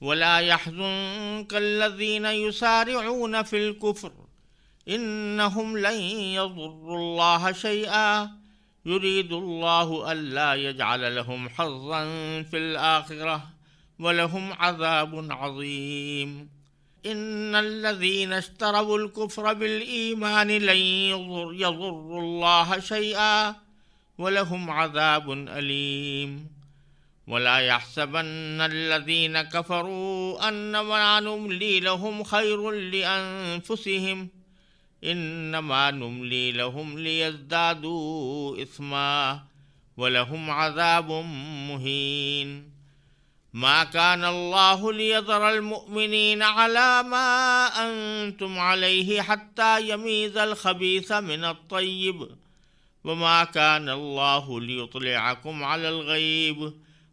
ولا يحزنك الذين يسارعون في الكفر إنهم لن يضروا الله شيئا يريد الله ألا يجعل لهم حظا في الآخرة ولهم عذاب عظيم إن الذين اشتروا الكفر بالإيمان لن يضروا الله شيئا ولهم عذاب أليم ولا يحسبن الذين كفروا أنما نملي لهم خير لأنفسهم إنما نملي لهم ليزدادوا إثما ولهم عذاب مهين ما كان الله ليذر المؤمنين على ما أنتم عليه حتى يميز الخبيث من الطيب وما كان الله ليطلعكم على الغيب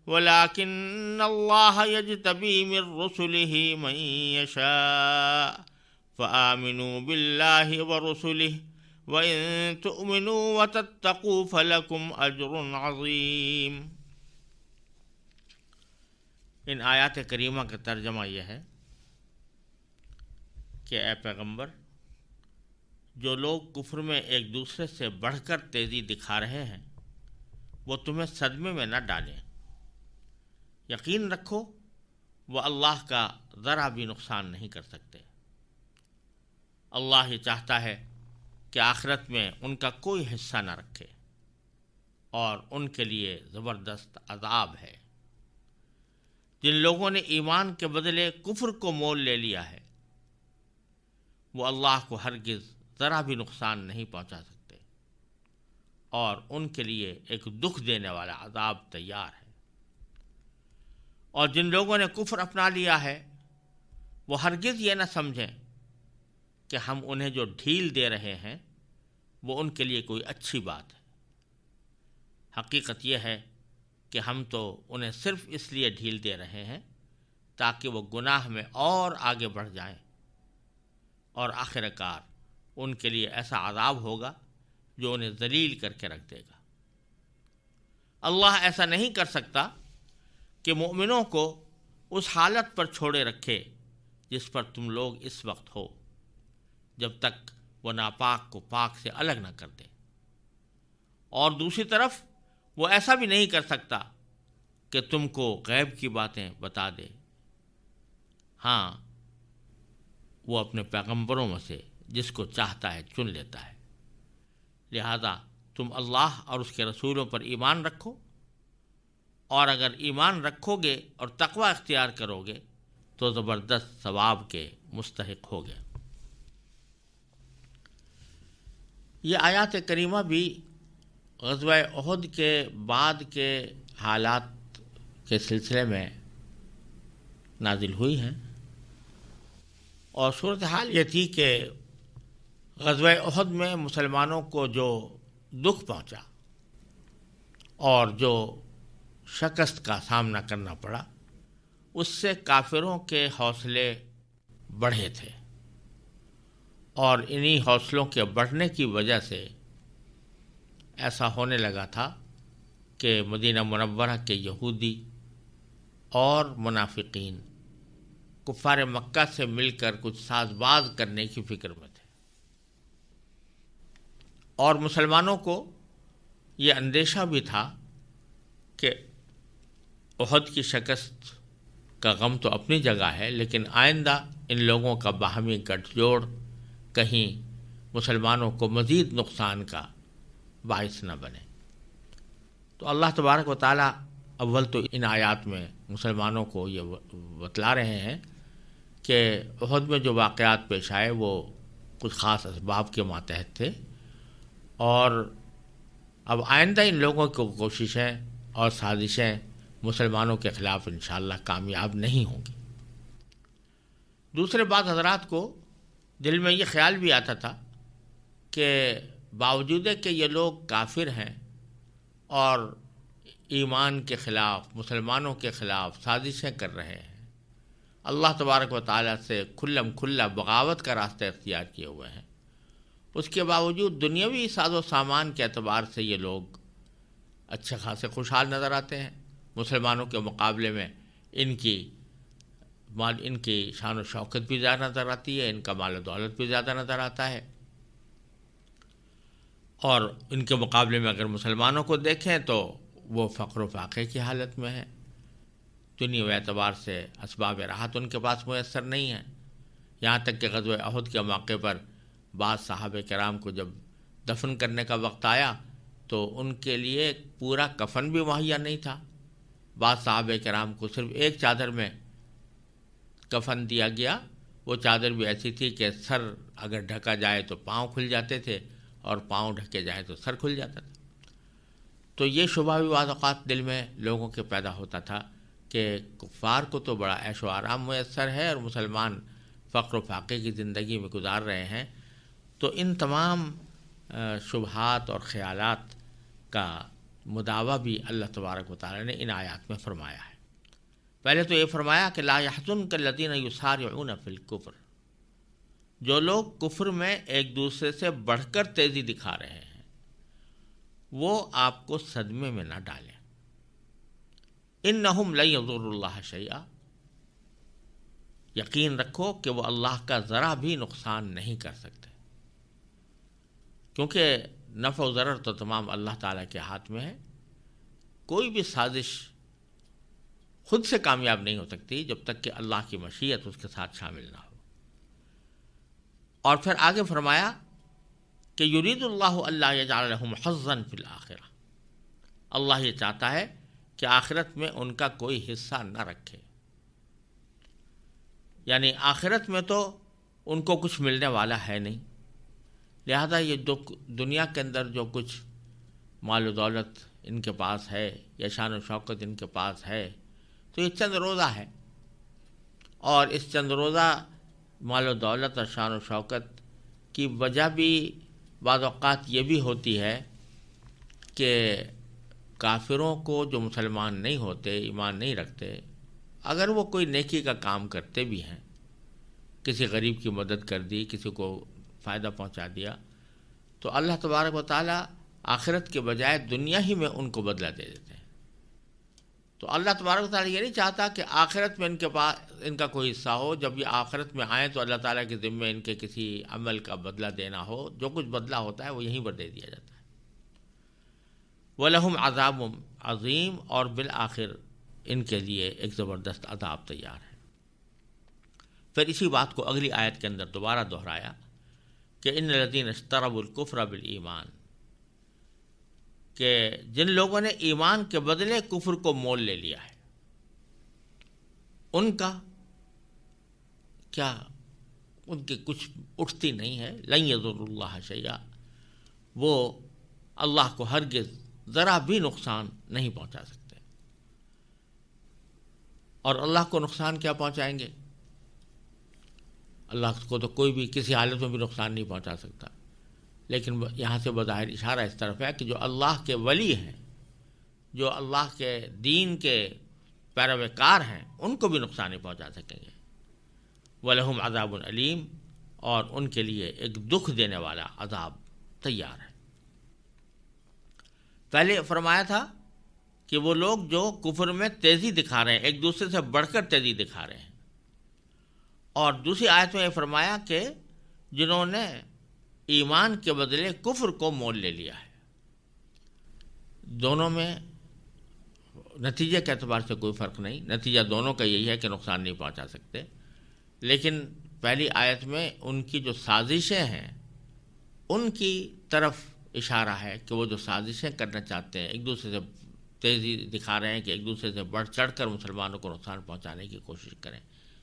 ولكن الله يجتبي من رسله من يشاء فآمنوا بالله ورسله وإن تؤمنوا وتتقوا فلكم أجر عظيم۔ ان آیات کریمہ کا ترجمہ یہ ہے کہ اے پیغمبر، جو لوگ کفر میں ایک دوسرے سے بڑھ کر تیزی دکھا رہے ہیں وہ تمہیں صدمے میں نہ ڈالیں۔ یقین رکھو وہ اللہ کا ذرا بھی نقصان نہیں کر سکتے۔ اللہ یہ چاہتا ہے کہ آخرت میں ان کا کوئی حصہ نہ رکھے اور ان کے لیے زبردست عذاب ہے۔ جن لوگوں نے ایمان کے بدلے کفر کو مول لے لیا ہے وہ اللہ کو ہرگز ذرا بھی نقصان نہیں پہنچا سکتے اور ان کے لیے ایک دکھ دینے والا عذاب تیار ہے۔ اور جن لوگوں نے کفر اپنا لیا ہے وہ ہرگز یہ نہ سمجھیں کہ ہم انہیں جو ڈھیل دے رہے ہیں وہ ان کے لیے کوئی اچھی بات ہے۔ حقیقت یہ ہے کہ ہم تو انہیں صرف اس لیے ڈھیل دے رہے ہیں تاکہ وہ گناہ میں اور آگے بڑھ جائیں، اور آخر کار ان کے لیے ایسا عذاب ہوگا جو انہیں ذلیل کر کے رکھ دے گا۔ اللہ ایسا نہیں کر سکتا کہ مومنوں کو اس حالت پر چھوڑے رکھے جس پر تم لوگ اس وقت ہو، جب تک وہ ناپاک کو پاک سے الگ نہ کر دے، اور دوسری طرف وہ ایسا بھی نہیں کر سکتا کہ تم کو غیب کی باتیں بتا دے۔ ہاں، وہ اپنے پیغمبروں میں سے جس کو چاہتا ہے چن لیتا ہے۔ لہذا تم اللہ اور اس کے رسولوں پر ایمان رکھو، اور اگر ایمان رکھو گے اور تقوی اختیار کرو گے تو زبردست ثواب کے مستحق ہوگے۔ یہ آیات کریمہ بھی غزوہ احد کے بعد کے حالات کے سلسلے میں نازل ہوئی ہیں، اور صورتحال یہ تھی کہ غزوہ احد میں مسلمانوں کو جو دکھ پہنچا اور جو شکست کا سامنا کرنا پڑا اس سے کافروں کے حوصلے بڑھے تھے، اور انہی حوصلوں کے بڑھنے کی وجہ سے ایسا ہونے لگا تھا کہ مدینہ منورہ کے یہودی اور منافقین کفار مکہ سے مل کر کچھ ساز باز کرنے کی فکر میں تھے، اور مسلمانوں کو یہ اندیشہ بھی تھا کہ احد کی شکست کا غم تو اپنی جگہ ہے، لیکن آئندہ ان لوگوں کا باہمی گٹھ جوڑ کہیں مسلمانوں کو مزید نقصان کا باعث نہ بنے۔ تو اللہ تبارک و تعالیٰ اول تو ان آیات میں مسلمانوں کو یہ بتلا رہے ہیں کہ احد میں جو واقعات پیش آئے وہ کچھ خاص اسباب کے ماتحت تھے، اور اب آئندہ ان لوگوں کی کوششیں اور سازشیں مسلمانوں کے خلاف انشاءاللہ کامیاب نہیں ہوں گی۔ دوسرے بات، حضرات کو دل میں یہ خیال بھی آتا تھا کہ باوجود کہ یہ لوگ کافر ہیں اور ایمان کے خلاف، مسلمانوں کے خلاف سازشیں کر رہے ہیں، اللہ تبارک و تعالیٰ سے کھلم کھلا بغاوت کا راستہ اختیار کیے ہوئے ہیں، اس کے باوجود دنیاوی ساز و سامان کے اعتبار سے یہ لوگ اچھے خاصے خوشحال نظر آتے ہیں۔ مسلمانوں کے مقابلے میں ان کی مال ان کی شان و شوکت بھی زیادہ نظر آتی ہے، ان کا مال و دولت بھی زیادہ نظر آتا ہے، اور ان کے مقابلے میں اگر مسلمانوں کو دیکھیں تو وہ فقر و فاقے کی حالت میں ہے، دنیاوی اعتبار سے اسباب راحت ان کے پاس میسر نہیں ہیں، یہاں تک کہ غزوہ احد کے موقع پر بعض صحابہ کرام کو جب دفن کرنے کا وقت آیا تو ان کے لیے پورا کفن بھی مہیا نہیں تھا، بعض صحابہ کرام کو صرف ایک چادر میں کفن دیا گیا، وہ چادر بھی ایسی تھی کہ سر اگر ڈھکا جائے تو پاؤں کھل جاتے تھے اور پاؤں ڈھکے جائے تو سر کھل جاتا تھا۔ تو یہ شبہ بھی بعض اوقات دل میں لوگوں کے پیدا ہوتا تھا کہ کفار کو تو بڑا عیش و آرام میسر ہے اور مسلمان فقر و فاقے کی زندگی میں گزار رہے ہیں۔ تو ان تمام شبہات اور خیالات کا مداوع بھی اللہ تبارک و تعالی نے ان آیات میں فرمایا ہے۔ پہلے تو یہ فرمایا کہ لا يحزنك الذين يسارعون في الكفر، جو لوگ کفر میں ایک دوسرے سے بڑھ کر تیزی دکھا رہے ہیں وہ آپ کو صدمے میں نہ ڈالیں۔ انہم لن یضروا اللہ شیئا، یقین رکھو کہ وہ اللہ کا ذرا بھی نقصان نہیں کر سکتے، کیونکہ نفع و ضرر تو تمام اللہ تعالیٰ کے ہاتھ میں ہے۔ کوئی بھی سازش خود سے کامیاب نہیں ہو سکتی جب تک کہ اللہ کی مشیت اس کے ساتھ شامل نہ ہو۔ اور پھر آگے فرمایا کہ یرید اللہ اللہ یجعل لہم حظا فی الآخرہ، اللہ یہ چاہتا ہے کہ آخرت میں ان کا کوئی حصہ نہ رکھے، یعنی آخرت میں تو ان کو کچھ ملنے والا ہے نہیں، لہذا یہ جو دنیا کے اندر جو کچھ مال و دولت ان کے پاس ہے یا شان و شوکت ان کے پاس ہے تو یہ چند روزہ ہے، اور اس چند روزہ مال و دولت اور شان و شوکت کی وجہ بھی بعض اوقات یہ بھی ہوتی ہے کہ کافروں کو جو مسلمان نہیں ہوتے، ایمان نہیں رکھتے، اگر وہ کوئی نیکی کا کام کرتے بھی ہیں، کسی غریب کی مدد کر دی، کسی کو فائدہ پہنچا دیا، تو اللہ تبارک و تعالیٰ آخرت کے بجائے دنیا ہی میں ان کو بدلہ دے دیتے ہیں۔ تو اللہ تبارک و تعالیٰ یہ نہیں چاہتا کہ آخرت میں ان کے پاس ان کا کوئی حصہ ہو، جب یہ آخرت میں آئیں تو اللہ تعالیٰ کے ذمے ان کے کسی عمل کا بدلہ دینا ہو، جو کچھ بدلہ ہوتا ہے وہ یہیں پر دے دیا جاتا ہے۔ وَلَهُمْ عَذَابٌ عظیم، اور بالآخر ان کے لیے ایک زبردست عذاب تیار ہے۔ پھر اسی بات کو اگلی آیت کے اندر دوبارہ دہرایا کہ ان الذین اشتروا الکفر بالایمان، کہ جن لوگوں نے ایمان کے بدلے کفر کو مول لے لیا ہے، ان کا کیا، ان کی کچھ اٹھتی نہیں ہے، لن یضروا اللہ شیئا، وہ اللہ کو ہرگز ذرا بھی نقصان نہیں پہنچا سکتے۔ اور اللہ کو نقصان کیا پہنچائیں گے؟ اللہ کو تو کوئی بھی کسی حالت میں بھی نقصان نہیں پہنچا سکتا، لیکن یہاں سے بظاہر اشارہ اس طرف ہے کہ جو اللہ کے ولی ہیں، جو اللہ کے دین کے پیروکار ہیں، ان کو بھی نقصان نہیں پہنچا سکیں گے۔ وَلَهُمْ عَذَابٌ علیم، اور ان کے لیے ایک دکھ دینے والا عذاب تیار ہے۔ پہلے فرمایا تھا کہ وہ لوگ جو کفر میں تیزی دکھا رہے ہیں، ایک دوسرے سے بڑھ کر تیزی دکھا رہے ہیں، اور دوسری آیت میں یہ فرمایا کہ جنہوں نے ایمان کے بدلے کفر کو مول لے لیا ہے۔ دونوں میں نتیجے کے اعتبار سے کوئی فرق نہیں، نتیجہ دونوں کا یہی ہے کہ نقصان نہیں پہنچا سکتے، لیکن پہلی آیت میں ان کی جو سازشیں ہیں ان کی طرف اشارہ ہے کہ وہ جو سازشیں کرنا چاہتے ہیں، ایک دوسرے سے تیزی دکھا رہے ہیں کہ ایک دوسرے سے بڑھ چڑھ کر مسلمانوں کو نقصان پہنچانے کی کوشش کریں،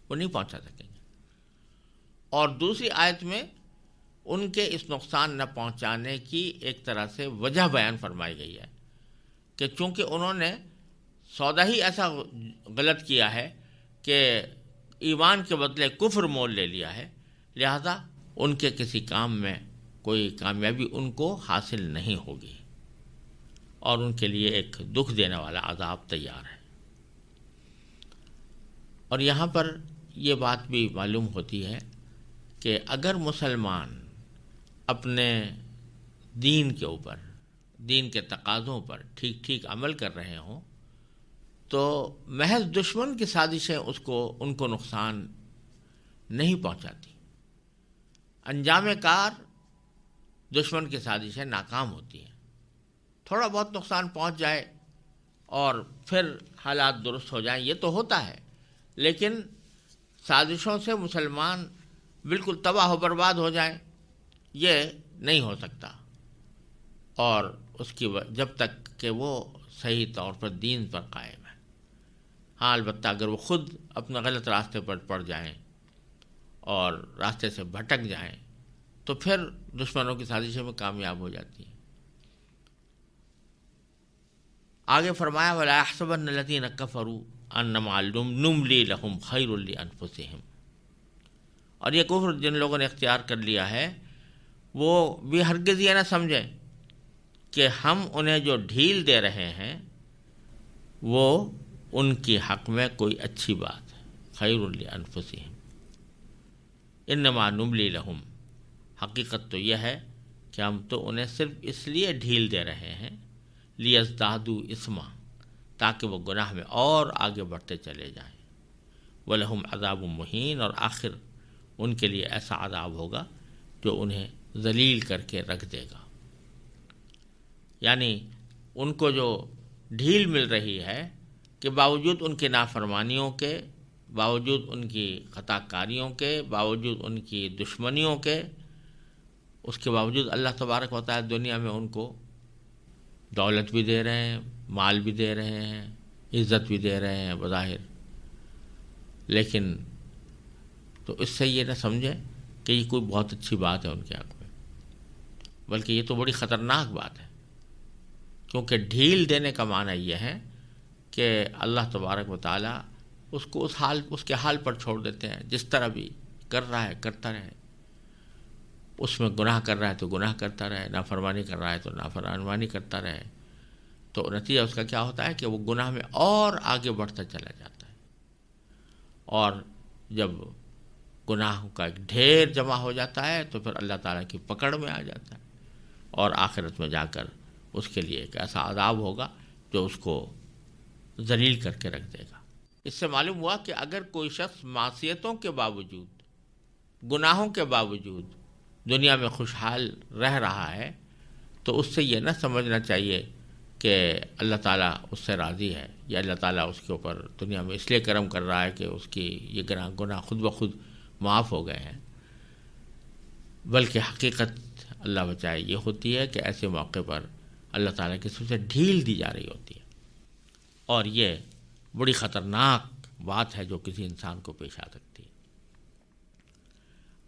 وہ نہیں پہنچا سکیں گے۔ اور دوسری آیت میں ان کے اس نقصان نہ پہنچانے کی ایک طرح سے وجہ بیان فرمائی گئی ہے کہ چونکہ انہوں نے سودا ہی ایسا غلط کیا ہے کہ ایمان کے بدلے کفر مول لے لیا ہے، لہذا ان کے کسی کام میں کوئی کامیابی ان کو حاصل نہیں ہوگی، اور ان کے لیے ایک دکھ دینے والا عذاب تیار ہے۔ اور یہاں پر یہ بات بھی معلوم ہوتی ہے کہ اگر مسلمان اپنے دین کے اوپر، دین کے تقاضوں پر ٹھیک ٹھیک عمل کر رہے ہوں تو محض دشمن کی سازشیں ان کو نقصان نہیں پہنچاتی، انجام کار دشمن کی سازشیں ناکام ہوتی ہیں۔ تھوڑا بہت نقصان پہنچ جائے اور پھر حالات درست ہو جائیں، یہ تو ہوتا ہے، لیکن سازشوں سے مسلمان بالکل تباہ و برباد ہو جائیں، یہ نہیں ہو سکتا، اور اس کی جب تک کہ وہ صحیح طور پر دین پر قائم ہے۔ ہاں البتہ اگر وہ خود اپنے غلط راستے پر پڑ جائیں اور راستے سے بھٹک جائیں تو پھر دشمنوں کی سازشوں میں کامیاب ہو جاتی ہیں۔ آگے فرمایا وَلَا يَحْسَبَنَّ الَّذِينَ كَفَرُوا أَنَّمَا نُمْلِي لَهُمْ خَيْرٌ لِأَنفُسِهِمْ، اور یہ کفر جن لوگوں نے اختیار کر لیا ہے وہ بھی ہرگز یہ نہ سمجھیں کہ ہم انہیں جو ڈھیل دے رہے ہیں وہ ان کی حق میں کوئی اچھی بات ہے۔ خیر لانفسہم، انما نملی لہم، حقیقت تو یہ ہے کہ ہم تو انہیں صرف اس لیے ڈھیل دے رہے ہیں لیزدادوا اثما، تاکہ وہ گناہ میں اور آگے بڑھتے چلے جائیں۔ ولہم عذاب مہین، اور آخر ان کے لیے ایسا عذاب ہوگا جو انہیں ذلیل کر کے رکھ دے گا۔ یعنی ان کو جو ڈھیل مل رہی ہے کہ باوجود ان کی نافرمانیوں کے، باوجود ان کی خطا کاریوں کے، باوجود ان کی دشمنیوں کے، اس کے باوجود اللہ تبارک و تعالی دنیا میں ان کو دولت بھی دے رہے ہیں، مال بھی دے رہے ہیں، عزت بھی دے رہے ہیں بظاہر، لیکن تو اس سے یہ نہ سمجھیں کہ یہ کوئی بہت اچھی بات ہے ان کے حق میں، بلکہ یہ تو بڑی خطرناک بات ہے، کیونکہ ڈھیل دینے کا معنی یہ ہے کہ اللہ تبارک و تعالیٰ اس کو اس کے حال پر چھوڑ دیتے ہیں، جس طرح بھی کر رہا ہے کرتا رہے، اس میں گناہ کر رہا ہے تو گناہ کرتا رہے، نافرمانی کر رہا ہے تو نافرمانی کرتا رہے، تو نتیجہ اس کا کیا ہوتا ہے کہ وہ گناہ میں اور آگے بڑھتا چلا جاتا ہے، اور جب گناہ کا ایک ڈھیر جمع ہو جاتا ہے تو پھر اللہ تعالیٰ کی پکڑ میں آ جاتا ہے، اور آخرت میں جا کر اس کے لیے ایک ایسا عذاب ہوگا جو اس کو ذلیل کر کے رکھ دے گا۔ اس سے معلوم ہوا کہ اگر کوئی شخص معصیتوں کے باوجود، گناہوں کے باوجود دنیا میں خوشحال رہ رہا ہے تو اس سے یہ نہ سمجھنا چاہیے کہ اللہ تعالیٰ اس سے راضی ہے، یا اللہ تعالیٰ اس کے اوپر دنیا میں اس لیے کرم کر رہا ہے کہ اس کی یہ گناہ خود بخود معاف ہو گئے ہیں، بلکہ حقیقت اللہ بچائے یہ ہوتی ہے کہ ایسے موقع پر اللہ تعالیٰ کی طرف سے ڈھیل دی جا رہی ہوتی ہے، اور یہ بڑی خطرناک بات ہے جو کسی انسان کو پیش آ سکتی ہے۔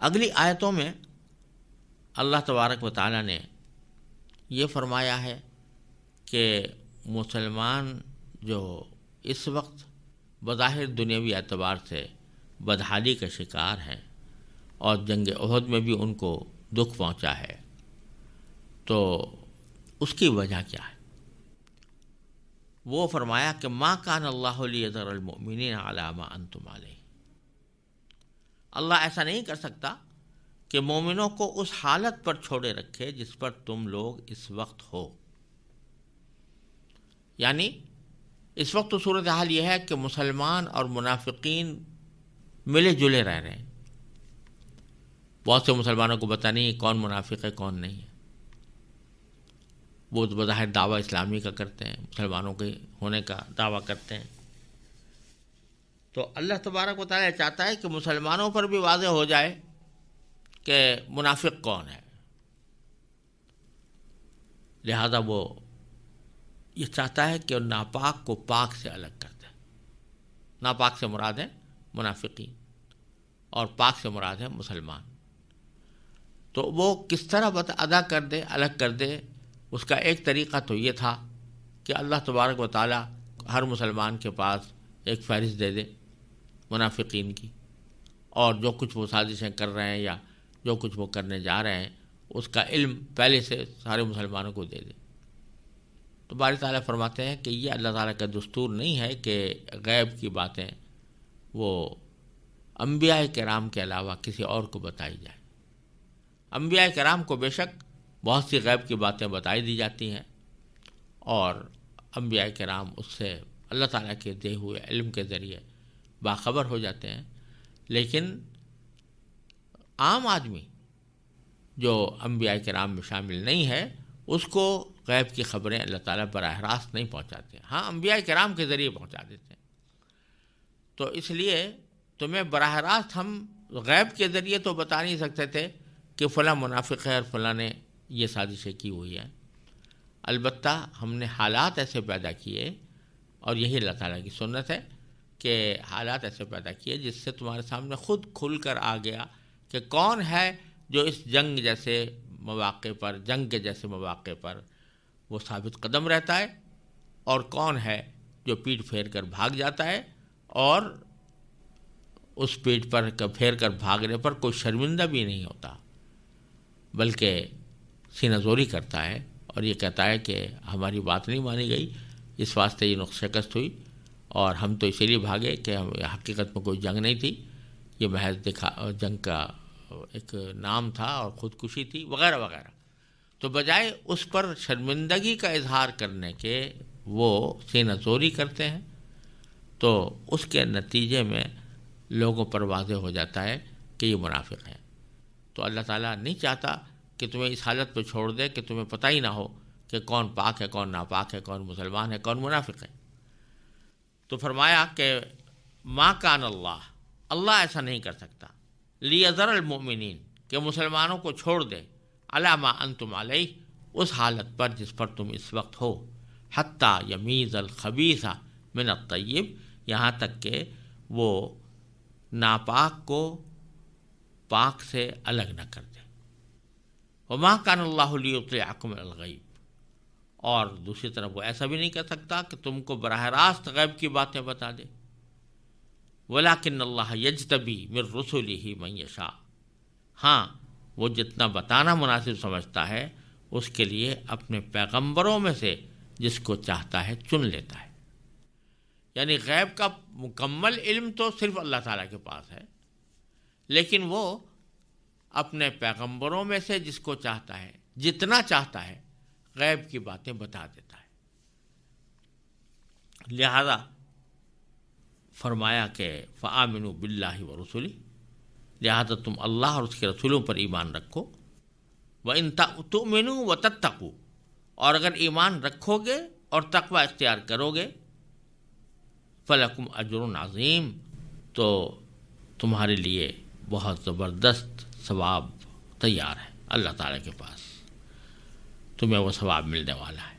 اگلی آیتوں میں اللہ تبارک و تعالیٰ نے یہ فرمایا ہے کہ مسلمان جو اس وقت بظاہر دنیاوی اعتبار سے بدحالی کا شکار ہیں اور جنگ احد میں بھی ان کو دکھ پہنچا ہے، تو اس کی وجہ کیا ہے؟ وہ فرمایا کہ ما کان اللہ لیذر المؤمنین علی ما انتم علیہ، اللہ ایسا نہیں کر سکتا کہ مومنوں کو اس حالت پر چھوڑے رکھے جس پر تم لوگ اس وقت ہو۔ یعنی اس وقت تو صورتحال یہ ہے کہ مسلمان اور منافقین ملے جلے رہ رہے ہیں، بہت سے مسلمانوں کو پتہ نہیں کون منافق ہے کون نہیں ہے، وہ بظاہر دعویٰ اسلامی کا کرتے ہیں، مسلمانوں کے ہونے کا دعویٰ کرتے ہیں، تو اللہ تبارک و تعالیٰ چاہتا ہے کہ مسلمانوں پر بھی واضح ہو جائے کہ منافق کون ہے، لہذا وہ یہ چاہتا ہے کہ ناپاک کو پاک سے الگ کر دے۔ ناپاک سے مراد ہے منافقین اور پاک سے مراد ہے مسلمان، تو وہ کس طرح ادا کر دے، الگ کر دے، اس کا ایک طریقہ تو یہ تھا کہ اللہ تبارک و تعالی ہر مسلمان کے پاس ایک فہرست دے دے منافقین کی، اور جو کچھ وہ سازشیں کر رہے ہیں یا جو کچھ وہ کرنے جا رہے ہیں اس کا علم پہلے سے سارے مسلمانوں کو دے دے۔ تو باری تعالیٰ فرماتے ہیں کہ یہ اللہ تعالیٰ کا دستور نہیں ہے کہ غیب کی باتیں وہ انبیاء کرام کے علاوہ کسی اور کو بتائی جائے۔ انبیاء کرام کو بے شک بہت سی غیب کی باتیں بتائی دی جاتی ہیں، اور انبیاء کرام اس سے اللہ تعالیٰ کے دے ہوئے علم کے ذریعے باخبر ہو جاتے ہیں، لیکن عام آدمی جو انبیاء کرام میں شامل نہیں ہے اس کو غیب کی خبریں اللہ تعالیٰ براہ راست نہیں پہنچاتے، ہاں انبیاء کرام کے ذریعے پہنچا دیتے ہیں۔ تو اس لیے تمہیں براہ راست ہم غیب کے ذریعے تو بتا نہیں سکتے تھے کہ فلاں منافق ہے اور فلاں نے یہ سازشیں کی ہوئی ہیں، البتہ ہم نے حالات ایسے پیدا کیے، اور یہی اللہ تعالیٰ کی سنت ہے کہ حالات ایسے پیدا کیے جس سے تمہارے سامنے خود کھل کر آ گیا کہ کون ہے جو اس جنگ جیسے مواقع پر، جنگ کے جیسے مواقع پر وہ ثابت قدم رہتا ہے، اور کون ہے جو پیٹھ پھیر کر بھاگ جاتا ہے، اور اس پیٹھ پر پھیر کر بھاگنے پر کوئی شرمندہ بھی نہیں ہوتا بلکہ سینہ زوری کرتا ہے اور یہ کہتا ہے کہ ہماری بات نہیں مانی گئی، اس واسطے یہ نقص شکست ہوئی، اور ہم تو اسی لیے بھاگے کہ حقیقت میں کوئی جنگ نہیں تھی، یہ محض جنگ کا ایک نام تھا اور خودکشی تھی وغیرہ وغیرہ۔ تو بجائے اس پر شرمندگی کا اظہار کرنے کے وہ سینہ زوری کرتے ہیں، تو اس کے نتیجے میں لوگوں پر واضح ہو جاتا ہے کہ یہ منافق ہیں۔ تو اللہ تعالیٰ نہیں چاہتا کہ تمہیں اس حالت پہ چھوڑ دے کہ تمہیں پتہ ہی نہ ہو کہ کون پاک ہے، کون ناپاک ہے، کون مسلمان ہے، کون منافق ہے۔ تو فرمایا کہ ما کان اللہ ایسا نہیں کر سکتا، لیذر المؤمنین کہ مسلمانوں کو چھوڑ دے، علی ما انتم علیہ اس حالت پر جس پر تم اس وقت ہو، حتی یمیز الخبیث من الطیب یہاں تک کہ وہ ناپاک کو پاک سے الگ نہ کر دے۔ وما کان اللہ لیطلعکم علی الغیب، اور دوسری طرف وہ ایسا بھی نہیں کر سکتا کہ تم کو براہ راست غیب کی باتیں بتا دے۔ ولیکن اللہ یجتبی من رسلہ من یشاء، ہاں وہ جتنا بتانا مناسب سمجھتا ہے اس کے لیے اپنے پیغمبروں میں سے جس کو چاہتا ہے چن لیتا ہے۔ یعنی غیب کا مکمل علم تو صرف اللہ تعالیٰ کے پاس ہے، لیکن وہ اپنے پیغمبروں میں سے جس کو چاہتا ہے، جتنا چاہتا ہے، غیب کی باتیں بتا دیتا ہے۔ لہذا فرمایا کہ فآمنوا باللہ ورسلہ، لہذا تم اللہ اور اس کے رسولوں پر ایمان رکھو، وإن تؤمنوا وتتقوا، اور اگر ایمان رکھو گے اور تقوی اختیار کرو گے، فلکم اجر عظیم، تو تمہارے لیے بہت زبردست ثواب تیار ہے اللہ تعالیٰ کے پاس، تمہیں وہ ثواب ملنے والا ہے۔